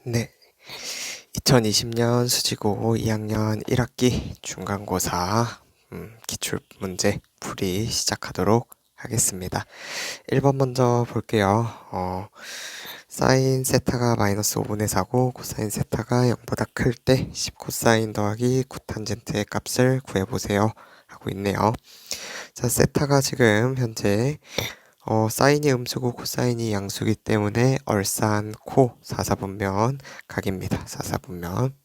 네, 2020년 수지고 2학년 1학기 중간고사 기출문제 풀이 시작하도록 하겠습니다. 1번 먼저 볼게요. 사인 세타가 마이너스 5분의 4고 코사인 세타가 0보다 클 때 10코사인 더하기 코탄젠트의 값을 구해보세요 하고 있네요. 자, 세타가 지금 현재 사인이 음수고 코사인이 양수기 때문에 얼산 코 사사분면 각입니다. 사사분면.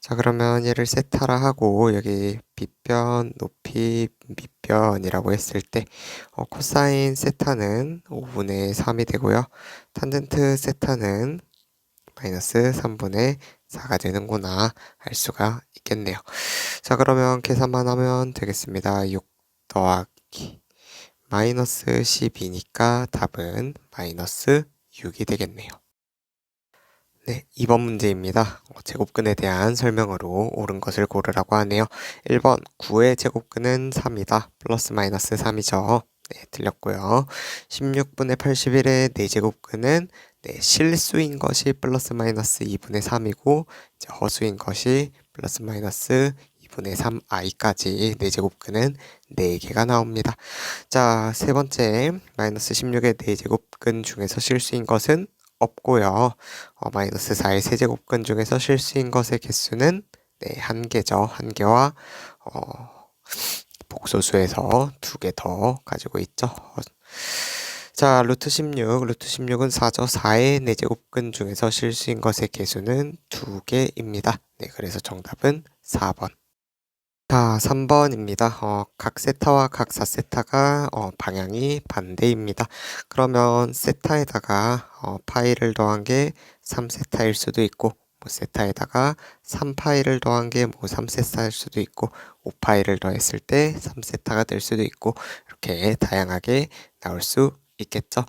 자, 그러면 얘를 세타라 하고 여기 빗변, 높이, 밑변이라고 했을 때 코사인 세타는 5분의 3이 되고요. 탄젠트 세타는 마이너스 3분의 4가 되는구나 알 수가 있겠네요. 자, 그러면 계산만 하면 되겠습니다. 6 더하기 마이너스 12니까 답은 마이너스 6이 되겠네요. 네, 2번 문제입니다. 제곱근에 대한 설명으로 옳은 것을 고르라고 하네요. 1번 9의 제곱근은 3이다. 플러스 마이너스 3이죠. 네, 틀렸고요. 16분의 81의 4제곱근은 실수인 것이 플러스 마이너스 2분의 3이고 이제 허수인 것이 플러스 마이너스 2분의 3i까지 4제곱근은 4개가 나옵니다. 자, 세 번째 마이너스 16의 4제곱근 중에서 실수인 것은 없고요. 마이너스 4의 세제곱근 중에서 실수인 것의 개수는 1개죠. 1개와 복소수에서 2개 더 가지고 있죠. 자, 루트 16. 루트 16은 4죠. 4의 4제곱근 중에서 실수인 것의 개수는 2개입니다. 네, 그래서 정답은 4번. 자, 3번입니다. 각 세타와 각 4세타가 방향이 반대입니다. 그러면 세타에다가 파이를 더한 게 3세타일 수도 있고 세타에다가 3파이를 더한 게 3세타일 수도 있고 5파이를 더했을 때 3세타가 될 수도 있고 이렇게 다양하게 나올 수 있겠죠.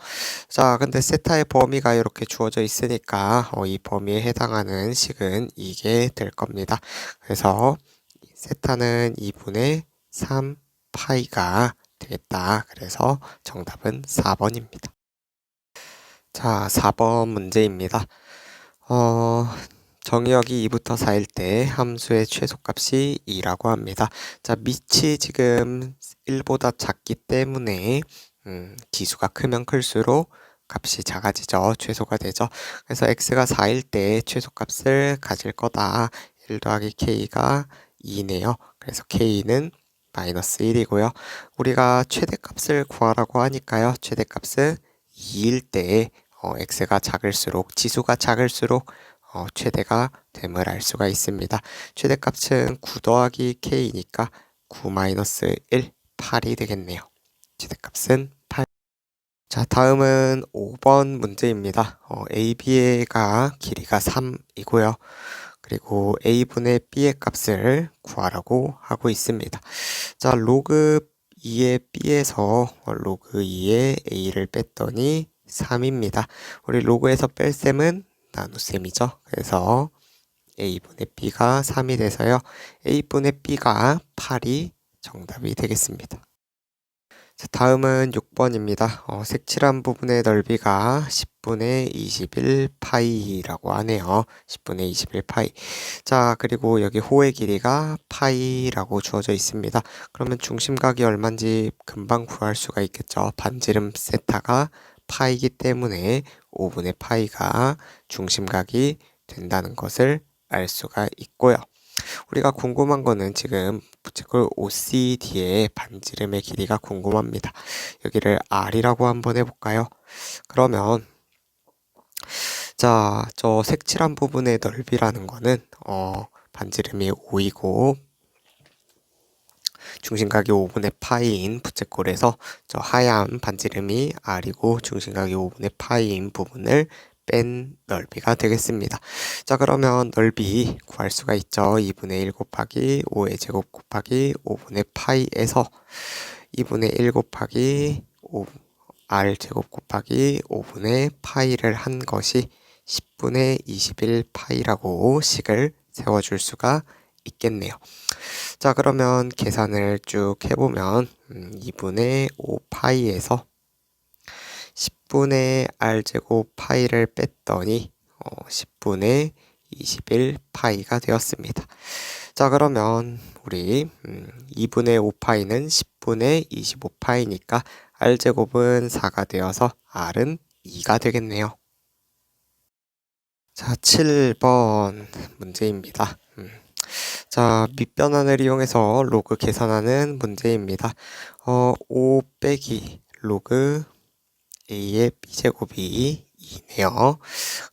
자, 근데 세타의 범위가 이렇게 주어져 있으니까 이 범위에 해당하는 식은 이게 될 겁니다. 그래서 세타는 2분의 3파이가 되겠다. 그래서 정답은 4번입니다. 자, 4번 문제입니다. 정의역이 2부터 4일 때 함수의 최소값이 2라고 합니다. 자, 밑이 지금 1보다 작기 때문에 지수가 크면 클수록 값이 작아지죠. 최소가 되죠. 그래서 x가 4일 때 최소값을 가질 거다. 1 더하기 k가 2네요. 그래서 k는 마이너스 1이고요. 우리가 최대값을 구하라고 하니까요. 최대값은 2일 때 x가 작을수록 지수가 작을수록 최대가 됨을 알 수가 있습니다. 최대값은 9 더하기 k니까 9 마이너스 1, 8이 되겠네요. 최대값은 8. 자, 다음은 5번 문제입니다. a, b가 길이가 3이고요. 그리고 a분의 b의 값을 구하라고 하고 있습니다. 자, 로그 2의 b에서 로그 2의 a를 뺐더니 3입니다. 우리 로그에서 뺄셈은 나눗셈이죠. 그래서 a분의 b가 3이 돼서요. a분의 b가 8이 정답이 되겠습니다. 자, 다음은 6번입니다. 색칠한 부분의 넓이가 10분의 21파이라고 하네요. 10분의 21파이. 자, 그리고 여기 호의 길이가 파이라고 주어져 있습니다. 그러면 중심각이 얼마인지 금방 구할 수가 있겠죠. 반지름 세타가 파이기 때문에 5분의 파이가 중심각이 된다는 것을 알 수가 있고요. 우리가 궁금한 거는 지금 부채꼴 OCD의 반지름의 길이가 궁금합니다. 여기를 R이라고 한번 해볼까요? 그러면 자, 저 색칠한 부분의 넓이라는 거는 반지름이 5이고 중심각이 5분의 파이인 부채꼴에서 저 하얀 반지름이 R이고 중심각이 5분의 파이인 부분을 뺀 넓이가 되겠습니다. 자, 그러면 넓이 구할 수가 있죠. 2분의 1 곱하기 5의 제곱 곱하기 5분의 파이에서 2분의 1 곱하기 5 r 제곱 곱하기 5분의 파이를 한 것이 10분의 21 파이라고 식을 세워줄 수가 있겠네요. 자, 그러면 계산을 쭉 해보면 2분의 5 파이에서 10분의 r제곱 파이를 뺐더니 10분의 21 파이가 되었습니다. 자, 그러면 우리 2분의 5파이는 10분의 25파이니까 r제곱은 4가 되어서 r은 2가 되겠네요. 자, 7번 문제입니다. 자, 밑변환을 이용해서 로그 계산하는 문제입니다. 5 빼기 로그 a의 b제곱이 2네요.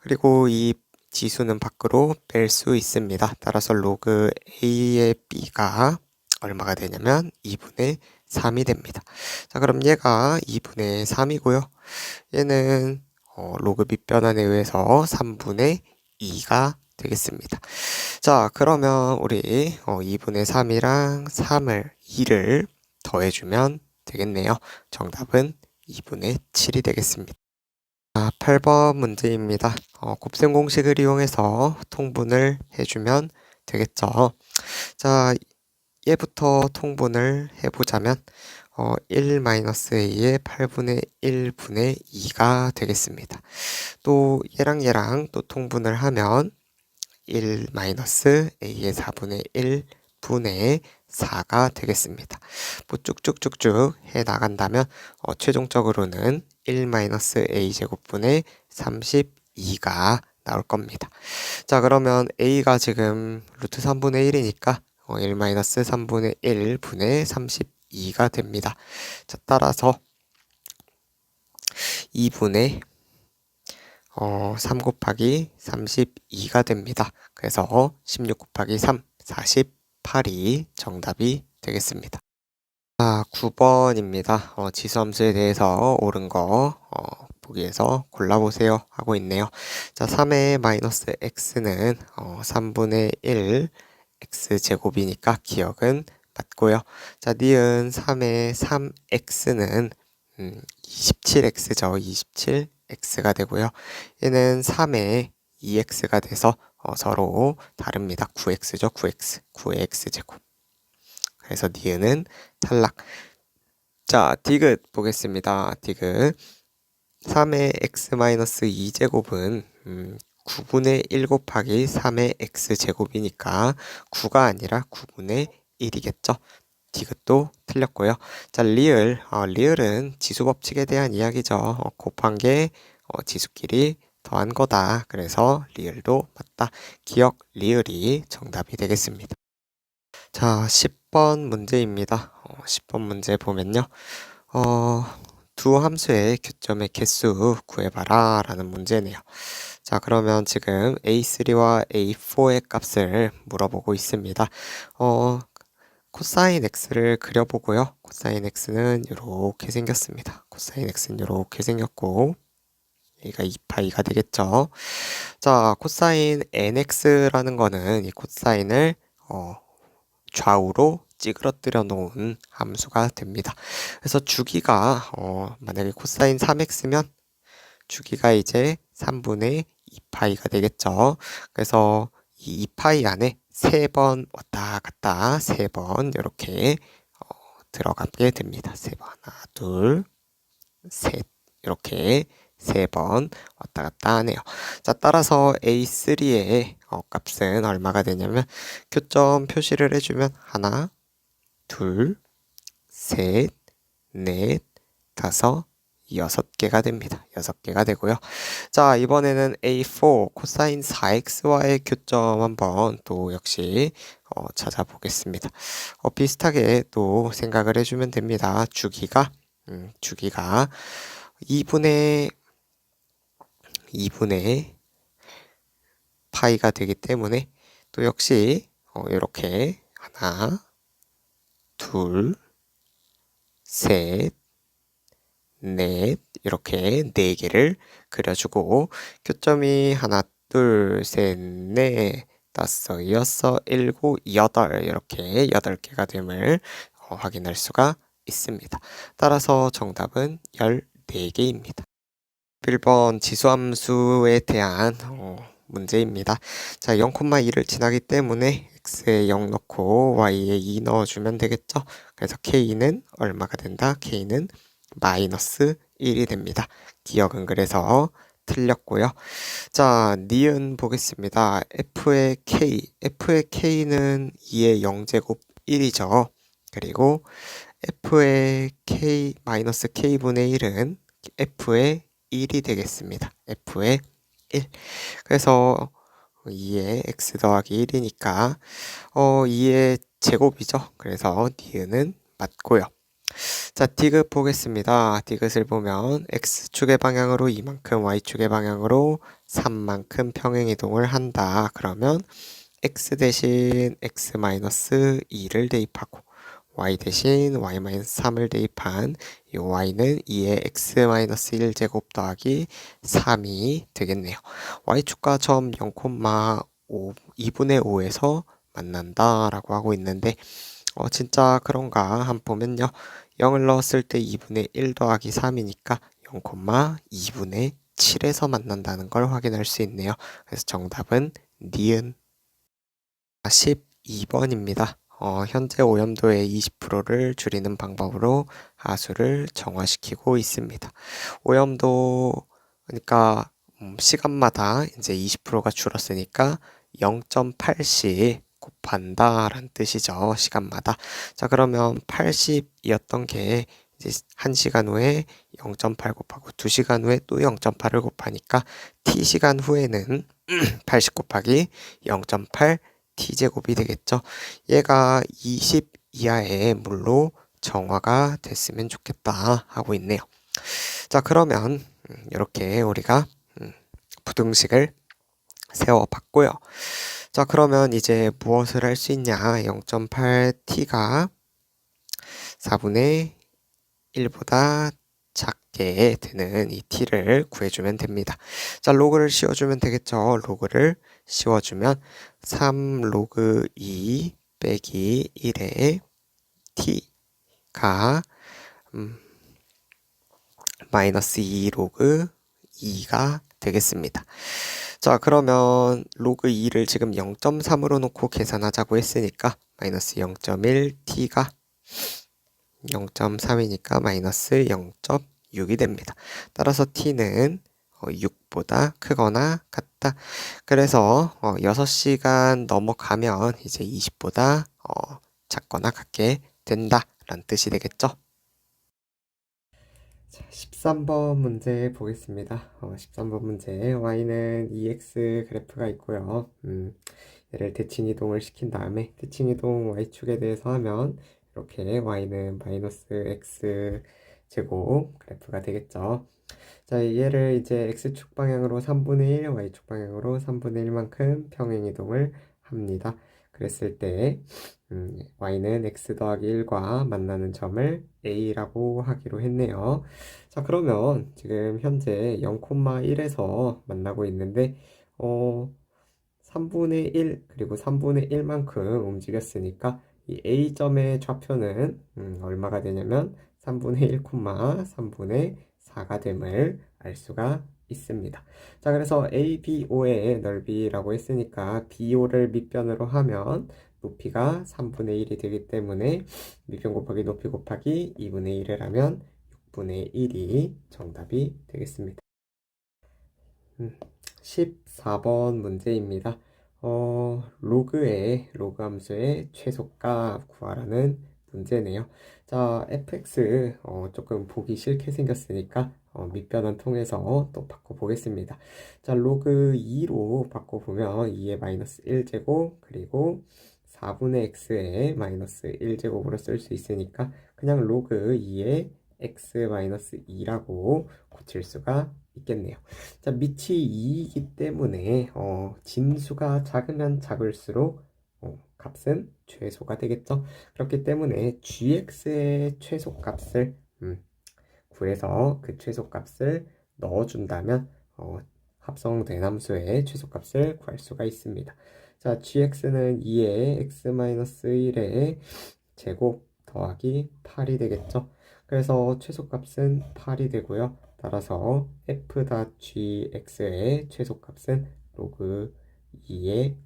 그리고 이 지수는 밖으로 뺄 수 있습니다. 따라서 로그 a의 b가 얼마가 되냐면 2분의 3이 됩니다. 자, 그럼 얘가 2분의 3이고요. 얘는 로그 밑변환에 의해서 3분의 2가 되겠습니다. 자, 그러면 우리 2분의 3이랑 2를 더해주면 되겠네요. 정답은 2분의 7이 되겠습니다. 자, 8번 문제입니다. 곱셈 공식을 이용해서 통분을 해주면 되겠죠. 자, 얘부터 통분을 해보자면 1-a의 8분의 1분의 2가 되겠습니다. 또 얘랑 또 통분을 하면 1-a의 4분의 1분의 4가 되겠습니다. 뭐 쭉쭉쭉쭉 해 나간다면 최종적으로는 1-a 제곱분의 32가 나올 겁니다. 자, 그러면 a가 지금 루트 3분의 1이니까 1-3분의 1분의 32가 됩니다. 자, 따라서 2분의 3 곱하기 32가 됩니다. 그래서 16 곱하기 3, 48이 정답이 되겠습니다. 자, 9번입니다. 지수함수에 대해서 옳은 거 보기에서 골라보세요 하고 있네요. 자, 3의 마이너스 x는 3분의 1 x제곱이니까 기억은 맞고요. 자, 니은 3의 3x는 27x죠. 27x가 되고요. 얘는 3의 2x가 돼서 서로 다릅니다. 9x죠. 9x. 9의 x제곱. 그래서 니은은 탈락. 자, 디귿 보겠습니다. 디귿. 3의 x-2제곱은 9분의 1 곱하기 3의 x제곱이니까 9가 아니라 9분의 1이겠죠. 디귿도 틀렸고요. 자, 리을은 지수법칙에 대한 이야기죠. 곱한 게 지수끼리 더한 거다. 그래서 리을도 맞다. 기억 리을이 정답이 되겠습니다. 자, 10번 문제입니다. 10번 문제 보면요. 두 함수의 교점의 개수 구해봐라 라는 문제네요. 자, 그러면 지금 A3와 A4의 값을 물어보고 있습니다. 코사인 x를 그려보고요. 코사인 x는 이렇게 생겼습니다. 코사인 x는 이렇게 생겼고 여기가 2파이가 되겠죠. 자, 코사인 nx라는 거는 이 코사인을 좌우로 찌그러뜨려 놓은 함수가 됩니다. 그래서 주기가 만약에 코사인 3x면 주기가 이제 3분의 2파이가 되겠죠. 그래서 이 2파이 안에 3번 왔다 갔다 3번 이렇게 들어가게 됩니다. 3번 하나 둘 셋 이렇게 3번 왔다 갔다 하네요. 자, 따라서 A3의 값은 얼마가 되냐면 교점 표시를 해주면 하나 둘 셋 넷 다섯 6개가 됩니다. 6개가 되고요. 자, 이번에는 A4 코사인 4x와의 교점 한번 또 역시 찾아보겠습니다. 비슷하게 또 생각을 해주면 됩니다. 주기가 2분의 파이가 되기 때문에 또 역시 이렇게 하나 둘 셋 넷 이렇게 4개를 그려주고 교점이 하나 둘 셋 넷 다섯 여섯 일곱 여덟 이렇게 8개가 됨을 확인할 수가 있습니다. 따라서 정답은 14개입니다. 1번 지수함수에 대한 문제입니다. 자, 0,2를 지나기 때문에 x에 0 넣고 y에 2 넣어주면 되겠죠. 그래서 k는 얼마가 된다? k는 마이너스 1이 됩니다. 기억은 그래서 틀렸고요. 자, 니은 보겠습니다. f의 k는 2의 0제곱 1이죠. 그리고 f의 k 마이너스 k분의 1은 f의 1이 되겠습니다. f의 1. 그래서 2의 x 더하기 1이니까 2의 제곱이죠. 그래서 니은은 맞고요. 자, 디귿 보겠습니다. 디귿을 보면 x축의 방향으로 2만큼, y축의 방향으로 3만큼 평행이동을 한다. 그러면 x 대신 x-2를 대입하고 y 대신 y-3을 대입한 이 y는 2의 x-1제곱 더하기 3이 되겠네요. y축과 점 0,5, 2분의 5에서 만난다 라고 하고 있는데 진짜 그런가 한번 보면요. 0을 넣었을 때 2분의 1 더하기 3이니까 0,2분의 7에서 만난다는 걸 확인할 수 있네요. 그래서 정답은 니은 12번입니다. 현재 오염도의 20%를 줄이는 방법으로 하수를 정화시키고 있습니다. 오염도, 그러니까 시간마다 이제 20%가 줄었으니까 0.8씩 곱한다라는 뜻이죠. 시간마다. 자, 그러면 80이었던 게 이제 1시간 후에 0.8 곱하고 2시간 후에 또 0.8을 곱하니까 t시간 후에는 80 곱하기 0.8 t제곱이 되겠죠. 얘가 20 이하의 물로 정화가 됐으면 좋겠다 하고 있네요. 자, 그러면 이렇게 우리가 부등식을 세워봤고요. 자, 그러면 이제 무엇을 할 수 있냐? 0.8t가 4분의 1보다 작게 되는 이 t를 구해주면 됩니다. 자, 로그를 씌워주면 되겠죠. 로그를 씌워주면 3 로그 2 빼기 1의 t가 마이너스 2 로그 2가 되겠습니다. 자, 그러면 로그 2를 지금 0.3으로 놓고 계산하자고 했으니까 마이너스 0.1t가 0.3이니까 마이너스 0.6이 됩니다. 따라서 t는 6보다 크거나 같다. 그래서 6시간 넘어가면 이제 20보다 작거나 같게 된다라는 뜻이 되겠죠. 자, 13번 문제 보겠습니다. 13번 문제 y는 EX 그래프가 있고요. 얘를 대칭 이동을 시킨 다음에 대칭 이동 y축에 대해서 하면 이렇게 y는 마이너스 x 제곱 그래프가 되겠죠. 자, 얘를 이제 x축 방향으로 3분의 1, y축 방향으로 3분의 1만큼 평행 이동을 합니다. 그랬을 때 y는 x 더하기 1과 만나는 점을 a라고 하기로 했네요. 자, 그러면 지금 현재 0,1에서 만나고 있는데 3분의 1 그리고 3분의 1만큼 움직였으니까 이 a점의 좌표는 얼마가 되냐면 3분의 1, 3분의 4가 됨을 알 수가 있습니다. 자, 그래서 ABO의 넓이라고 했으니까 BO를 밑변으로 하면 높이가 3분의 1이 되기 때문에 밑변 곱하기 높이 곱하기 2분의 1을 하면 6분의 1이 정답이 되겠습니다. 14번 문제입니다. 로그 함수의 최소값 구하라는 문제네요. 자, fx 조금 보기 싫게 생겼으니까 밑변환 통해서 또 바꿔보겠습니다. 자, 로그 2로 바꿔보면 2의 마이너스 1제곱 그리고 4분의 x의 마이너스 1제곱으로 쓸 수 있으니까 그냥 로그 2의 x-2라고 고칠 수가 있겠네요. 자, 밑이 2이기 때문에 진수가 작으면 작을수록 값은 최소가 되겠죠. 그렇기 때문에 gx의 최소값을 구해서 그 최소값을 넣어준다면 합성된 함수의 최소값을 구할 수가 있습니다. 자, gx는 2의 x-1의 제곱 더하기 8이 되겠죠. 그래서 최소값은 8이 되고요. 따라서 f.gx의 최소값은 로그 2의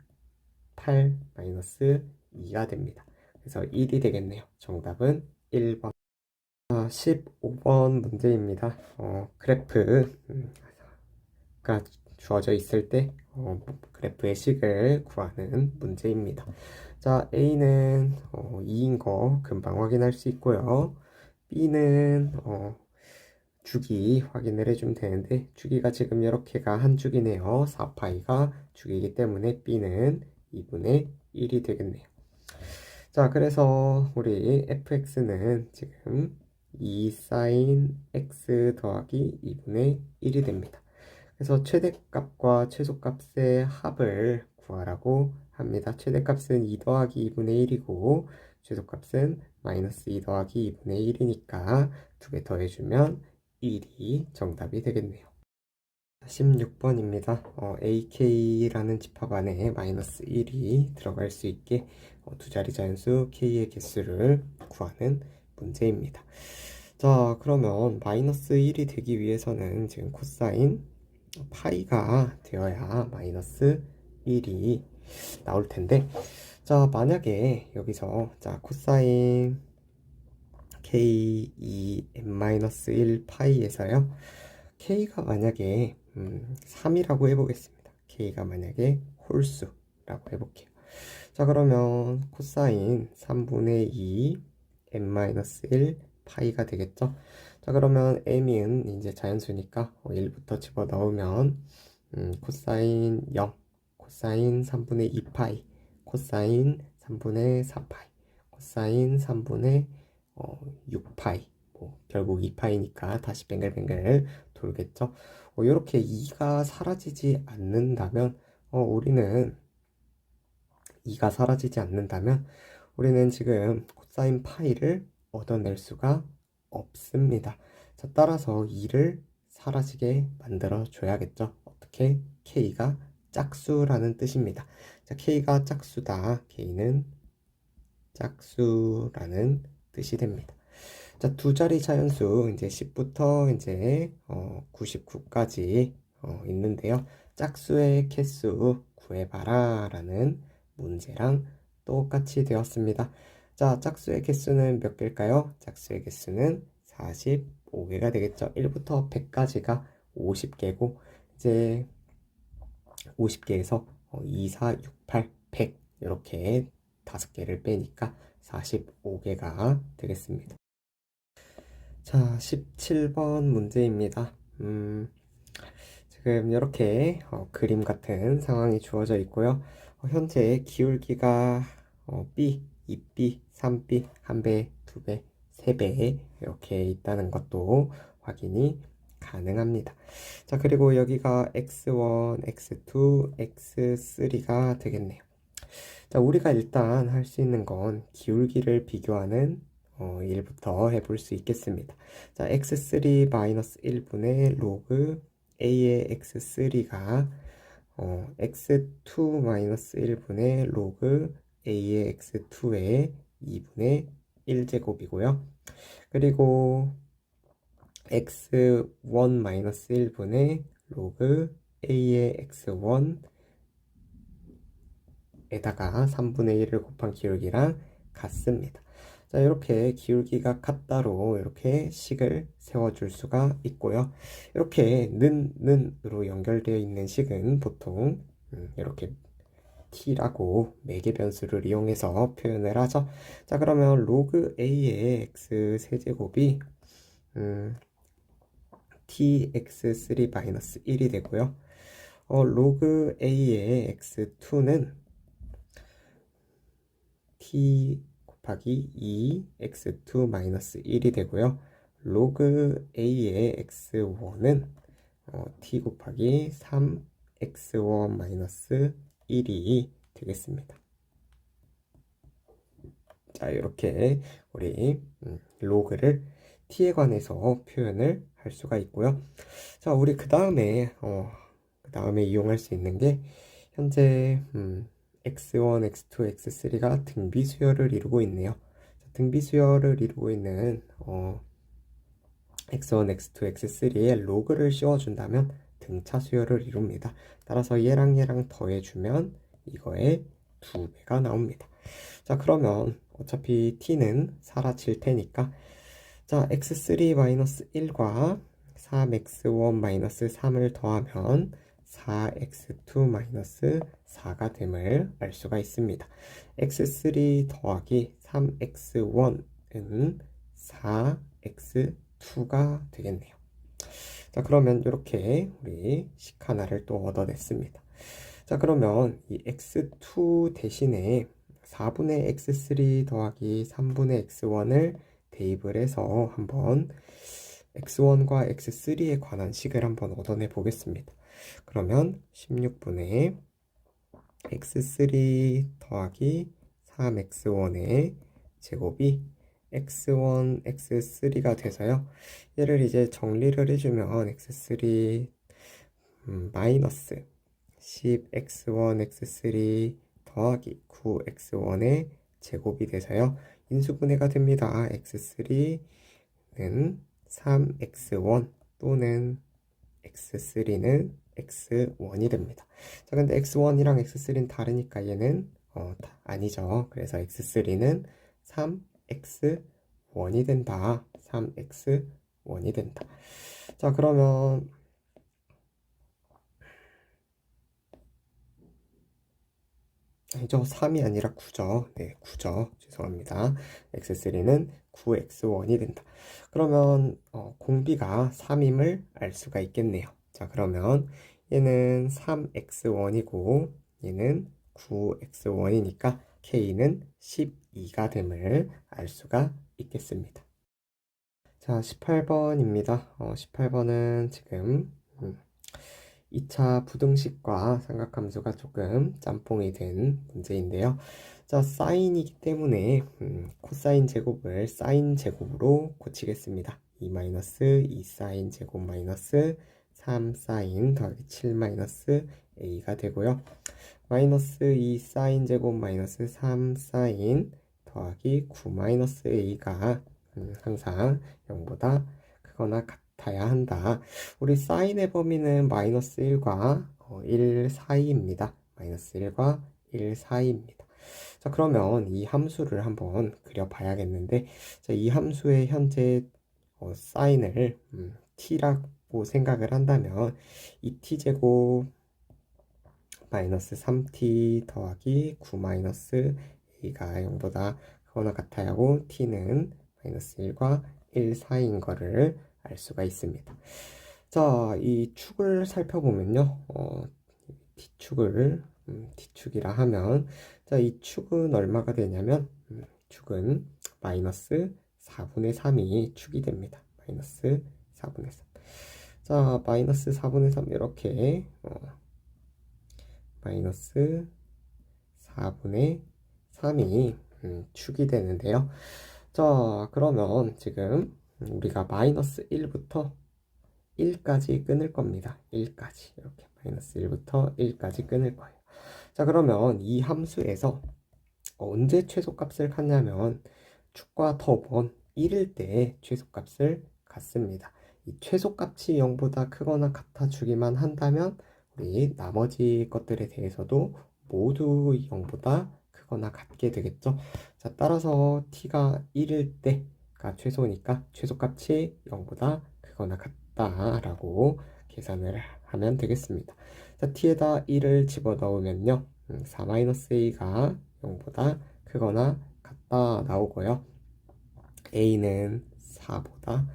8 마이너스 2가 됩니다. 그래서 1이 되겠네요. 정답은 1번. 자, 15번 문제입니다. 그래프가 주어져 있을 때 그래프의 식을 구하는 문제입니다. 자, A는 2인 거 금방 확인할 수 있고요. B는 주기 확인을 해주면 되는데, 주기가 지금 이렇게가 한 주기네요. 4파이가 주기이기 때문에 B는 2분의 1이 되겠네요. 자, 그래서 우리 fx는 지금 2 sin x 더하기 2분의 1이 됩니다. 그래서 최대값과 최소값의 합을 구하라고 합니다. 최대값은 2 더하기 2분의 1이고 최소값은 마이너스 2 더하기 2분의 1이니까 두 개 더해주면 1이 정답이 되겠네요. 16번입니다. ak라는 집합 안에 마이너스 1이 들어갈 수 있게 두 자리 자연수 k의 개수를 구하는 문제입니다. 자, 그러면 마이너스 1이 되기 위해서는 지금 코사인 파이가 되어야 마이너스 1이 나올 텐데, 자, 만약에 여기서 자 코사인 k 2n-1 파이에서요, k가 만약에 3이라고 해보겠습니다. k가 만약에 홀수라고 해볼게요. 자, 그러면 코사인 3분의 2 n-1 파이가 되겠죠. 자, 그러면 m은 이제 자연수니까 1부터 집어넣으면 코사인 0, 코사인 3분의 2 파이, 코사인 3분의 4 파이, 코사인 3분의 6파이, 결국 2파이니까 다시 뱅글뱅글 돌겠죠. 이렇게 2가 사라지지 않는다면 우리는 2가 사라지지 않는다면 우리는 지금 코사인 파이를 얻어낼 수가 없습니다. 자, 따라서 2를 사라지게 만들어 줘야겠죠. 어떻게? k가 짝수라는 뜻입니다. 자, k가 짝수다. k는 짝수라는 뜻이 됩니다. 자, 두 자리 자연수 이제 10부터 이제 99까지 있는데요. 짝수의 개수 구해봐라 라는 문제랑 똑같이 되었습니다. 자, 짝수의 개수는 몇 개일까요? 짝수의 개수는 45개가 되겠죠. 1부터 100까지가 50개고 이제 50개에서 2, 4, 6, 8, 100 이렇게 5개를 빼니까 45개가 되겠습니다. 자, 17번 문제입니다. 지금 이렇게 그림 같은 상황이 주어져 있고요. 현재 기울기가 B, 2B, 3B, 1배, 2배, 3배 이렇게 있다는 것도 확인이 가능합니다. 자, 그리고 여기가 x1, x2, x3가 되겠네요. 자, 우리가 일단 할 수 있는 건 기울기를 비교하는 일부터 해볼 수 있겠습니다. 자, x3-1분의 로그 a의 x3가 x2-1분의 로그 a의 x2의 2분의 1제곱이고요. 그리고 x1-1분의 로그 a의 x1 에다가 3분의 1을 곱한 기울기랑 같습니다. 자, 이렇게 기울기가 같다로 이렇게 식을 세워줄 수가 있고요. 이렇게 는으로 연결되어 있는 식은 보통 이렇게 t라고 매개 변수를 이용해서 표현을 하죠. 자, 그러면 로그 a의 x 세제곱이 tx3-1이 되고요. 로그 a의 x2는 t 곱하기 2x2-1이 되고요. 로그 a의 x1은 t 곱하기 3x1-1이 되겠습니다. 자, 이렇게 우리 로그를 t에 관해서 표현을 할 수가 있고요. 자, 우리 그 다음에 이용할 수 있는 게 현재 x1, x2, x3가 등비수열을 이루고 있네요. 등비수열을 이루고 있는 x1, x2, x3에 로그를 씌워준다면 등차 수열을 이룹니다. 따라서 얘랑 얘랑 더해주면 이거의 2배가 나옵니다. 자, 그러면 어차피 t는 사라질 테니까 자, x3-1과 3x1-3을 더하면 4x2-4가 됨을 알 수가 있습니다. x3 더하기 3x1은 4x2가 되겠네요. 자, 그러면 이렇게 우리 식 하나를 또 얻어냈습니다. 자, 그러면 이 x2 대신에 4분의 x3 더하기 3분의 x1을 대입을 해서 한번 x1과 x3에 관한 식을 한번 얻어내 보겠습니다. 그러면 16분의 x3 더하기 3x1의 제곱이 x1, x3가 돼서요. 얘를 이제 정리를 해주면 x3 마이너스 10x1, x3 더하기 9x1의 제곱이 돼서요. 인수분해가 됩니다. x3는 3x1 또는 x3는 x1이 됩니다. 자, 근데 x1이랑 x3는 다르니까 얘는 아니죠. 그래서 x3는 3x1이 된다. 3x1이 된다. 자, 그러면 아니죠. 3이 아니라 9죠. 네, 9죠. 죄송합니다. x3는 9x1이 된다. 그러면 공비가 3임을 알 수가 있겠네요. 자, 그러면 얘는 3x1이고 얘는 9x1이니까 k는 12가 됨을 알 수가 있겠습니다. 자, 18번입니다. 18번은 지금 2차 부등식과 삼각함수가 조금 짬뽕이 된 문제인데요. 자, 사인이기 때문에 코사인 제곱을 사인 제곱으로 고치겠습니다. 2 마이너스 2 사인 제곱 마이너스 3 사인 더하기 7 마이너스 a가 되고요. 마이너스 2 사인 제곱 마이너스 3 사인 더하기 9 마이너스 a가 항상 0보다 크거나 같아야 한다. 우리 사인의 범위는 마이너스 1과 1 사이입니다. 마이너스 1과 1 사이입니다. 자, 그러면 이 함수를 한번 그려봐야겠는데, 자, 이 함수의 현재 사인을 t라고 생각을 한다면 이 t제곱 마이너스 3t 더하기 9 마이너스 a가 0보다 크거나 같아야 하고 t는 마이너스 1과 1 사이인 거를 알 수가 있습니다. 자, 이 축을 살펴보면요. D축이라 하면, 자, 이 축은 얼마가 되냐면, 축은 마이너스 4분의 3이 축이 됩니다. 마이너스 4분의 3. 자, 마이너스 4분의 3 이렇게, 마이너스 4분의 3이 축이 되는데요. 자, 그러면 지금 우리가 마이너스 1부터 1까지 끊을 겁니다. 1까지 이렇게 마이너스 1부터 1까지 끊을 거예요. 자, 그러면 이 함수에서 언제 최소값을 갖냐면 축과 더본 1일 때 최소값을 갖습니다. 이 최소값이 0보다 크거나 같아주기만 한다면 우리 나머지 것들에 대해서도 모두 0보다 크거나 같게 되겠죠. 자, 따라서 t가 1일 때가 최소니까 최소값이 0보다 크거나 같다라고 계산을 하면 되겠습니다. 자, t에다 1을 집어넣으면요. 4-a가 0보다 크거나 같다 나오고요. a는 4보다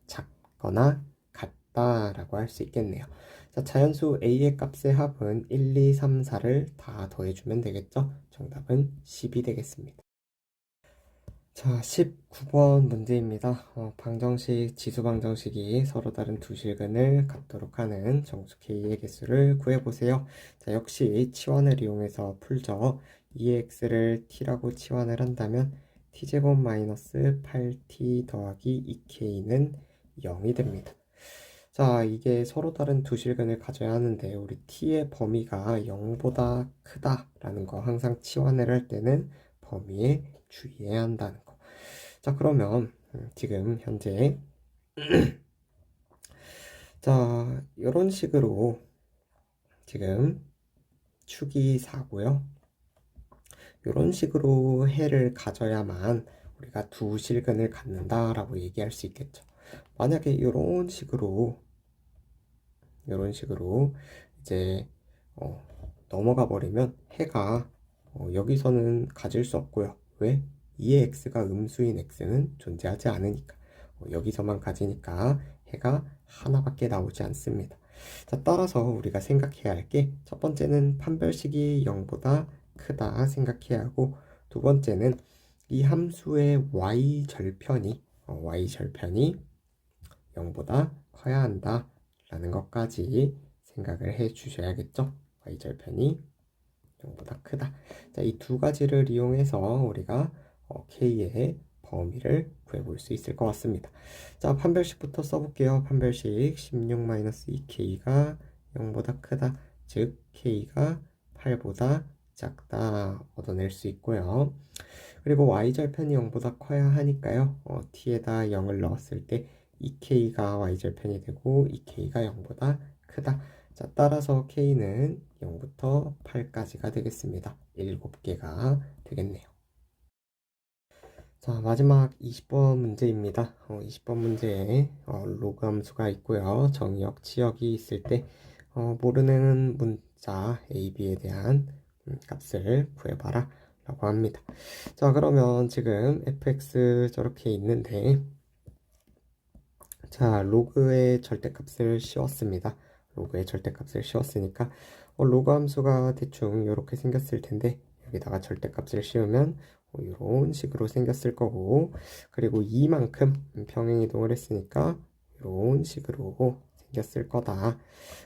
작거나 같다라고 할 수 있겠네요. 자, 자연수 a의 값의 합은 1, 2, 3, 4를 다 더해주면 되겠죠? 정답은 10이 되겠습니다. 자, 19번 문제입니다. 방정식, 지수방정식이 서로 다른 두 실근을 갖도록 하는 정수 K의 개수를 구해보세요. 자, 역시 치환을 이용해서 풀죠. 2x를 t라고 치환을 한다면 t제곱 마이너스 8t 더하기 2k는 0이 됩니다. 자, 이게 서로 다른 두 실근을 가져야 하는데 우리 t의 범위가 0보다 크다라는 거 항상 치환을 할 때는 범위에 주의해야 한다는 거. 자, 그러면 지금 현재 자, 이런 식으로 지금 축이 4고요. 이런 식으로 해를 가져야만 우리가 두 실근을 갖는다라고 얘기할 수 있겠죠. 만약에 이런 식으로 이제 넘어가 버리면 해가 여기서는 가질 수 없고요. 왜? 2의 x가 음수인 x는 존재하지 않으니까 여기서만 가지니까 해가 하나밖에 나오지 않습니다. 자, 따라서 우리가 생각해야 할 게 첫 번째는 판별식이 0보다 크다 생각해야 하고, 두 번째는 이 함수의 y절편이 0보다 커야 한다 라는 것까지 생각을 해 주셔야겠죠. y절편이 0보다 크다. 자, 이 두 가지를 이용해서 우리가 k의 범위를 구해볼 수 있을 것 같습니다. 자, 판별식부터 써볼게요. 판별식 16-2k가 0보다 크다. 즉 k가 8보다 작다 얻어낼 수 있고요. 그리고 y절편이 0보다 커야 하니까요. t에다 0을 넣었을 때 2k가 y절편이 되고 2k가 0보다 크다. 자, 따라서 k는 0부터 8까지가 되겠습니다. 7개가 되겠네요. 자, 마지막 20번 문제입니다. 20번 문제에 로그 함수가 있고요. 정의역, 치역이 있을 때 모르는 문자 a, b에 대한 값을 구해봐라 라고 합니다. 자, 그러면 지금 fx 저렇게 있는데, 자, 로그의 절대값을 씌웠습니다. 로그의 절대값을 씌웠으니까 로그 함수가 대충 이렇게 생겼을 텐데, 여기다가 절대값을 씌우면 이런 식으로 생겼을 거고, 그리고 이만큼 평행이동을 했으니까 이런 식으로 생겼을 거다.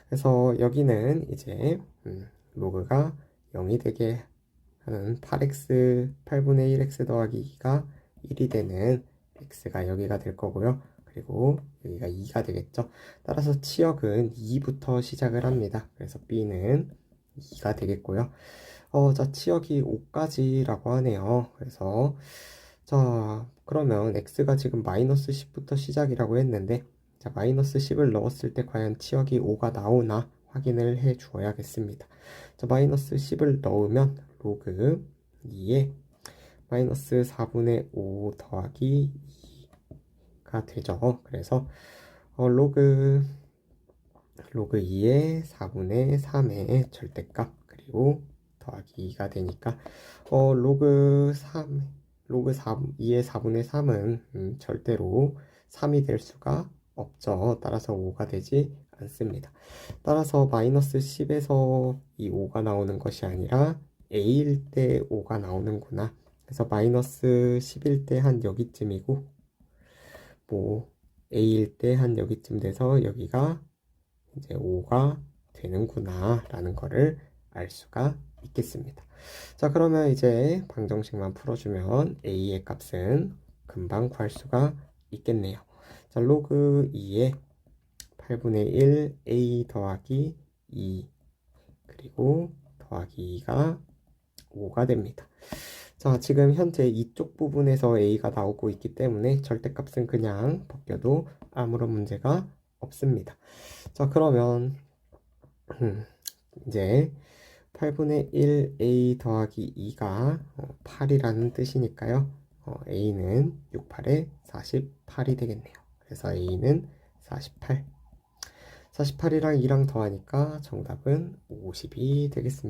그래서 여기는 이제 로그가 0이 되게 하는 8분의 1x 더하기 2가 1이 되는 x가 여기가 될 거고요. 그리고 여기가 2가 되겠죠. 따라서 치역은 2부터 시작을 합니다. 그래서 b는 2가 되겠고요. 자, 치역이 5까지라고 하네요. 그래서 자, 그러면 x가 지금 마이너스 10부터 시작이라고 했는데, 자, 마이너스 10을 넣었을 때 과연 치역이 5가 나오나 확인을 해 주어야겠습니다. 자, 마이너스 10을 넣으면 로그 2에 마이너스 4분의 5 더하기 2가 되죠. 그래서 로그 2의 4분의 3의 절대값 그리고 더하기 2가 되니까 로그 2의 4분의 3은 절대로 3이 될 수가 없죠. 따라서 5가 되지 않습니다. 따라서 마이너스 10에서 이 5가 나오는 것이 아니라 a일 때 5가 나오는구나. 그래서 마이너스 10일 때 한 여기쯤이고, 뭐 a일 때 한 여기쯤 돼서 여기가 이제 5가 되는구나 라는 거를 알 수가 있겠습니다. 자, 그러면 이제 방정식만 풀어주면 a의 값은 금방 구할 수가 있겠네요. 자, 로그 2에 8분의 1 a 더하기 2 그리고 더하기 2가 5가 됩니다. 자, 지금 현재 이쪽 부분에서 a가 나오고 있기 때문에 절대값은 그냥 벗겨도 아무런 문제가 없습니다. 자, 그러면 이제 8분의 1 a 더하기 2가 8이라는 뜻이니까요. a는 6, 8에 48이 되겠네요. 그래서 a는 48. 48이랑 2랑 더하니까 정답은 50이 되겠습니다.